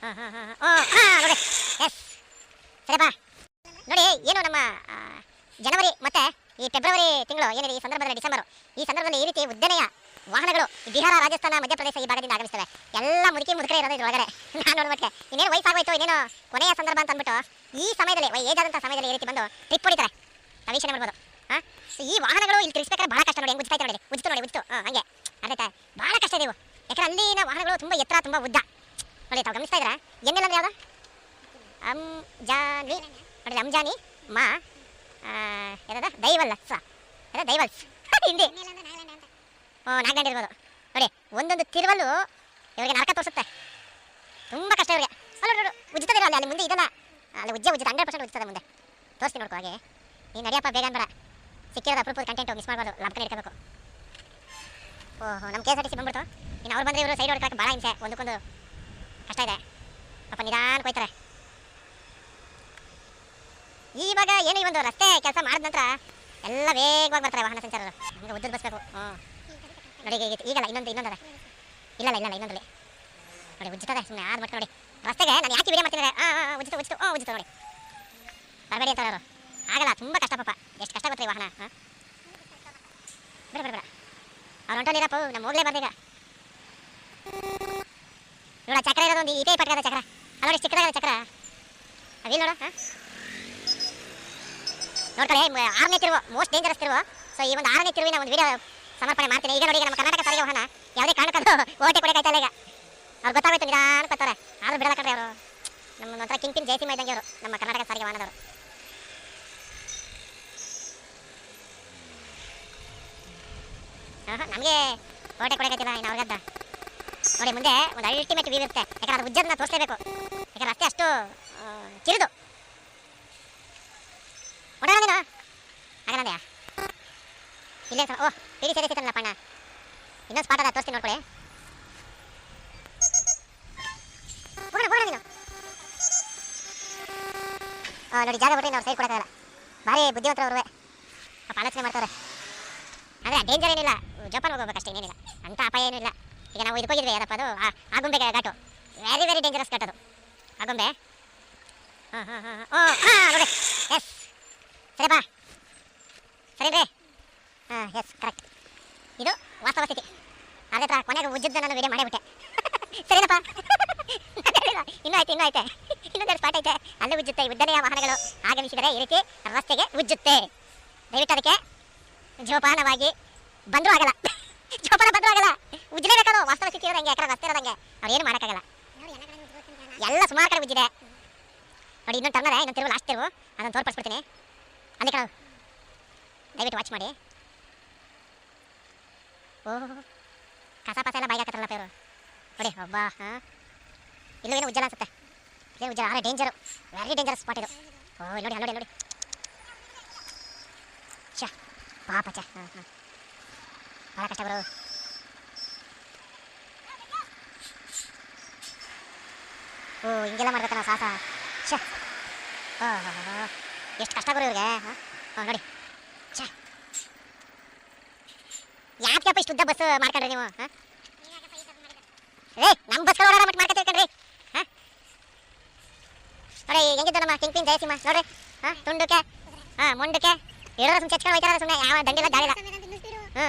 ಹಾಂ ಹಾಂ ಹಾಂ ನೋಡಿ ಎಸ್ ಸರಿಪಾ ನೋಡಿ ಏನು ನಮ್ಮ ಜನವರಿ ಮತ್ತೆ ಈ ಫೆಬ್ರವರಿ ತಿಂಗಳು ಏನಿದೆ ಈ ಸಂದರ್ಭದಲ್ಲಿ ಡಿಸೆಂಬರ್ ಈ ಸಂದರ್ಭದಲ್ಲಿ ಈ ರೀತಿ ಉದ್ದನೆಯ ವಾಹನಗಳು ಬಿಹಾರ ರಾಜಸ್ಥಾನ ಮಧ್ಯಪ್ರದೇಶ ಈ ಭಾಗದಿಂದ ಆಗಮಿಸ್ತವೆ ಎಲ್ಲ ಮುದುಕರೇ ಇರೋದು ಇದ್ರೊಳಗಡೆ ನಾನು ನೋಡ್ಬಿಟ್ಟೆ ಇನ್ನೇನು ವಯಸ್ಸಾಗೋಯ್ತು ಇನ್ನೇನು ಕೊನೆಯ ಸಂದರ್ಭ ಅಂತ ಅಂದ್ಬಿಟ್ಟು ಈ ಸಮಯದಲ್ಲಿ ಏಜ್ ಆದಂಥ ಸಮಯದಲ್ಲಿ ಈ ರೀತಿ ಬಂದು ಟ್ರಿಪ್ ಹೊಡಿತಾರೆ ನಾವು ವೀಕ್ಷಣೆ ಮಾಡ್ಬೋದು ಹಾಂ ಈ ವಾಹನಗಳು ಇಲ್ಲಿ ತಿಳಿಸ್ಬೇಕಾದ್ರೆ ಭಾಳ ಕಷ್ಟ ನೋಡಿ ಹೆಂಗೆ ಉಜ್ತಾ ನೋಡಿ ಉಜ್ತು ಹಂಗೆ ಅರ್ಥ ಭಾಳ ಕಷ್ಟ ಇದೆ ಇವು ಯಾಕಂದ್ರೆ ಅಲ್ಲಿನ ವಾಹನಗಳು ತುಂಬ ಎತ್ತರ ತುಂಬ ಉದ್ದ ನೋಡಿ ತಾವು ಗಮನಿಸ್ತಾ ಇದ್ದೀರಾ ಎನ್ನೆಲ್ಲ ಯಾವುದು ಅಂಜಾನಿ ನೋಡಿ ಅಂಜಾನಿ ಮಾ ಯಾವ್ದು ದೈವಲ್ಸ್ ದೈವಲ್ಸ್ ಹಿಂದಿ ನಾಗಾಲ್ಯಾಂಡ್ ಇರ್ಬೋದು ನೋಡಿ ಒಂದೊಂದು ತಿರುವಲು ಇವರಿಗೆ ನರಕ ತೋರಿಸುತ್ತೆ ತುಂಬ ಕಷ್ಟ ಇವರಿಗೆ ಅಲ್ಲ ಉಜ್ತದೆ ಅಲ್ಲಿ ಮುಂದೆ ಇದೆಲ್ಲ ಅಲ್ಲಿ ಉಜ್ಜೆ 100% ಉಜ್ತದೆ ಮುಂದೆ ತೋರಿಸ್ತೀನಿ ನೋಡ್ಕೋ ಹಾಗೆ ನೀನು ನಡಿಯಪ್ಪ ಬೇಗ ಬೇಡ ಸಿಕ್ಕಿರೋದು ಅಪ್ರೂಪದ ಕಂಟೆಂಟು ಮಿಸ್ ಮಾಡ್ಬೋದು ಲಂಕನೆ ಇಟ್ಕೋಬೇಕು ಓಹೋ ನಮ್ಮ KSRTC ಬಂದ್ಬಿಡ್ತು ಇನ್ನು ಅವ್ರು ಬಂದರೆ ಇವರು ಸೈಡ್ ಹೊಡ್ಕೊಳಕ್ಕೆ ಭಾಳ ಹಿಂಸೆ ಒಂದಕ್ಕೊಂದು ಕಷ್ಟ ಇದೆ ಪಾಪ ನಿಧಾನಕ್ಕೆ ಹೋಯ್ತಾರೆ ಇವಾಗ ಏನು ಈ ಒಂದು ರಸ್ತೆ ಕೆಲಸ ಮಾಡಿದ ನಂತರ ಎಲ್ಲ ವೇಗವಾಗಿ ಬರ್ತಾರೆ ವಾಹನ ಸಂಚಾರರು ಹಂಗೆ ಉದ್ದದ ಬಸ್ಬೇಕು ನೋಡಿ ಈಗಲ್ಲ ಇನ್ನೊಂದು ಇಲ್ಲ ಇನ್ನೊಂದಲ್ಲಿ ನೋಡಿ ಉಜ್ಜುತ್ತದೆ ಸುಮ್ಮನೆ ಆರು ಮಾಡ್ತಾರೆ ನೋಡಿ ರಸ್ತೆಗೆ ನಾನು ಯಾಕೆ ವಿಡಿಯೋ ಮಾಡ್ತೀನಿ ಉಜ್ಜುತ್ತೆ ನೋಡಿ ಬರಬೇಡಿ ಅಂತಾರೆ ಅವರು ಆಗಲ್ಲ ತುಂಬ ಕಷ್ಟ ಪಾಪ ಎಷ್ಟು ಕಷ್ಟ ಗೊತ್ತಾ ಈ ವಾಹನ ಹಾಂ ಬೇಡ ಅವ್ರು ಹೊಂಟೋದಿರಪ್ಪ ನಮ್ಮ ಹೋಗ್ಲೇ ಬರ್ದೀಗ ನೋಡ ಚಕ್ರ ಇರೋದು ಒಂದು ಇದೇ ಪಟ್ಕದ ಚಕ್ರ ಅಲ್ಲ ನೋಡಿ ಚಿಕ್ಕದಾಗದ ಚಕ್ರ ಅವಿಲ್ಲ ನೋಡು ಹಾಂ ನೋಡ್ಕೊಳ್ಳಿ 6ನೇ ತಿರುವು ಮೋಸ್ಟ್ ಡೇಂಜರಸ್ ತಿರುವು ಸೊ ಈ ಒಂದು 6ನೇ ತಿರುವಿನ ಒಂದು ವಿಡಿಯೋ ಸಮರ್ಪಣೆ ಮಾಡ್ತೀನಿ ಈಗ ನೋಡಿ ಈಗ ನಮ್ಮ ಕರ್ನಾಟಕ ಸಾರಿಗೆ ವಾಹನ ಯಾವುದೇ ಕಾರಣಕ್ಕಂತೂ ಓಟೆ ಕೊಡೋಕ್ಕಾಯ್ತಲ್ಲ ಈಗ ಅವ್ರು ಗೊತ್ತಾಗೋಯ್ತು ನಿಧಾನ ಕೊಡ್ತಾರೆ ಆದ್ರೂ ಬಿಡಲ್ಲ ಕಣ್ರಿ ಅವರು ನಮ್ಮ ಒಂಥರ ಕಿಂಗ್ ಜಯಸಿಂಹ ಇದ್ದಂಗೆ ಅವರು ನಮ್ಮ ಕರ್ನಾಟಕ ಸಾರಿಗೆ ವಾಹನದವರು ನಮಗೆ ಓಟೆ ಕೊಡೋಕ್ಕಾಯ್ತಿಲ್ಲ ಇನ್ನು ಅವ್ರಿಗದ್ದ ನೋಡಿ ಮುಂದೆ ಒಂದು ಅಲ್ಟಿಮೇಟ್ ವ್ಯೂ ಇರುತ್ತೆ ಯಾಕಂದ್ರೆ ಅದು ಉಜ್ಜದನ್ನ ತೋರಿಸಲೇಬೇಕು ಯಾಕಂದ್ರೆ ರಸ್ತೆ ಅಷ್ಟು ಚಿರಿದು ಹೊಡೋಣ ನೀನು ಆಗಲ್ಲಂದೆಯಾ ಇಲ್ಲೇ ಓ ಪಿಡಿ ಸರಿ ಸಿಗ್ತಾನಲ್ಲ ಪಣ್ಣ ಇನ್ನೊಂದು ಸ್ಪಾಟ್ ಅದ ತೋರಿಸ್ತೀನಿ ನೋಡ್ಕೊಳ್ಳಿ ಹೋಗೋಣ ನೀನು ನೋಡಿ ಜಾಗ ಬಿಟ್ರಿ ನಾವು ಸೈಡ್ ಕೊಡೋಕ್ಕಾಗಲ್ಲ ಭಾರಿ ಬುದ್ಧಿವಂತರು ಅವ್ರುವೆ ಪಾಪ ಆಲೋಚನೆ ಮಾಡ್ತಾರೆ ಆದರೆ ಡೇಂಜರ್ ಏನಿಲ್ಲ ಜೋಪಾನ ಹೋಗ್ಬೇಕಷ್ಟೇ ಏನಿಲ್ಲ ಅಂಥ ಅಪಾಯ ಏನೂ ಇಲ್ಲ ಈಗ ನಾವು ಇದಕ್ಕೆ ಹೋಗಿದ್ವಿ ಯಾರಪ್ಪ ಅದು ಆಗುಂಬೆ ಘಾಟು ವೆರಿ ಡೇಂಜರಸ್ ಘಾಟ್ ಅದು ಆಗುಂಬೆ ನೋಡಿ ಎಸ್ ಸರಿಪಾ ಸರಿ ರೀ ಎಸ್ ಕರೆಕ್ಟ್ ಇದು ವಾಸ್ತವ ಸ್ಥಿತಿ ಅದೇ ಥರ ಕೊನೆಗೆ ಉಜ್ಜದ್ದು ನಾನು ವಿಡಿಯೋ ಮಾಡಿಬಿಟ್ಟೆ ಸರಿನಪ್ಪ ಇನ್ನೂ ಐತೆ ಇನ್ನೊಂದು ಸ್ಪಾಟ್ ಐತೆ ಅಲ್ಲೇ ಉಜ್ಜುತ್ತೆ ಉದ್ದನೆಯ ವಾಹನಗಳು ಆಗಮಿಸಿದರೆ ಈ ರೀತಿ ರಸ್ತೆಗೆ ಉಜ್ಜುತ್ತೆ ದಯವಿಟ್ಟು ಅದಕ್ಕೆ ಜೋಪಾನವಾಗಿ ಬಂದರೂ ಆಗಲ್ಲ ಉಜ್ಜಲೇಬೇಕದು ವಾಸ್ತವ ಸ್ಥಿತಿ ಇರೋದಂಗೆ ಯಾಕಂದ್ರೆ ರಸ್ತೆ ಇರೋದಂಗೆ ಅವ್ರು ಏನು ಮಾಡೋಕ್ಕಾಗಲ್ಲ ಎಲ್ಲ ಸುಮಾರು ಕಡೆ ಉಜ್ಜಿದೆ ನೋಡಿ ಇನ್ನೊಂದು ಟರ್ನರ ಇನ್ನೊಂದು ತಿರುವು ಲಾಸ್ಟ್ ತಿರುವು ಅದನ್ನು ತೋರ್ಪಡಿಸ್ಬಿಡ್ತೀನಿ ಅಲ್ಲಿ ಕಣ ದಯವಿಟ್ಟು ವಾಚ್ ಮಾಡಿ ಓಹ್ ಕಸ ಪಸ ಎಲ್ಲ ಬಾಯಿಗೆ ಹಾಕತ್ತಾರಲ್ಲಪ್ಪ ಇವರು ನೋಡಿ ಒಬ್ಬ ಹಾಂ ಇಲ್ಲೂ ಏನೋ ಉಜ್ಜಲ ಅನ್ಸುತ್ತೆ ಇಲ್ಲೇ ಉಜ್ಜಲ ಆದರೆ ಡೇಂಜರು ವೆರಿ ಡೇಂಜರಸ್ ಸ್ಪಾಟ್ ಇದು ಓ ನೋಡಿ ಚ ಪಾಪ ಚ ಹಾಂ ಭಾಳ ಕಷ್ಟ ಬರೋ ಓ ಹಿಂಗೆಲ್ಲ ಮಾಡ್ಬೇಕಲ್ಲ ಸಾಹಸ ಛ ಎಷ್ಟು ಕಷ್ಟ ಬರೋ ಇವ್ರಿಗೆ ಹಾಂ ನೋಡಿ ಛ ಯಾಕಪ್ಪ ಇಷ್ಟು ಉದ್ದ ಬಸ್ ಮಾಡ್ಕೊಂಡ್ರಿ ನೀವು ಹಾಂ ನಮ್ಮ ಬಸ್ಗಳು ಓಡಾಡ ಮಟ್ಟು ಮಾಡ್ಕೊತೀವಿ ಹಾಂ ನೋಡಿ ಹೆಂಗಿದ್ದು ನಮ್ಮ ಕಿಂಗ್ ಜಯಸಿಂಹ ನೋಡ್ರಿ ಹಾಂ ತುಂಡುಕೆ ಹಾಂ ಮುಂಡಕ್ಕೆ ಹೇಳೋರು ಸುಮ್ಮನೆ ಚಚ್ಕೊಂಡು ಹೋಯ್ತಾರ ಸುಮ್ಮನೆ ಯಾವ ದಂಡಿಲ್ಲ ದಾಳಿಲ್ಲ ಹ್ಞೂ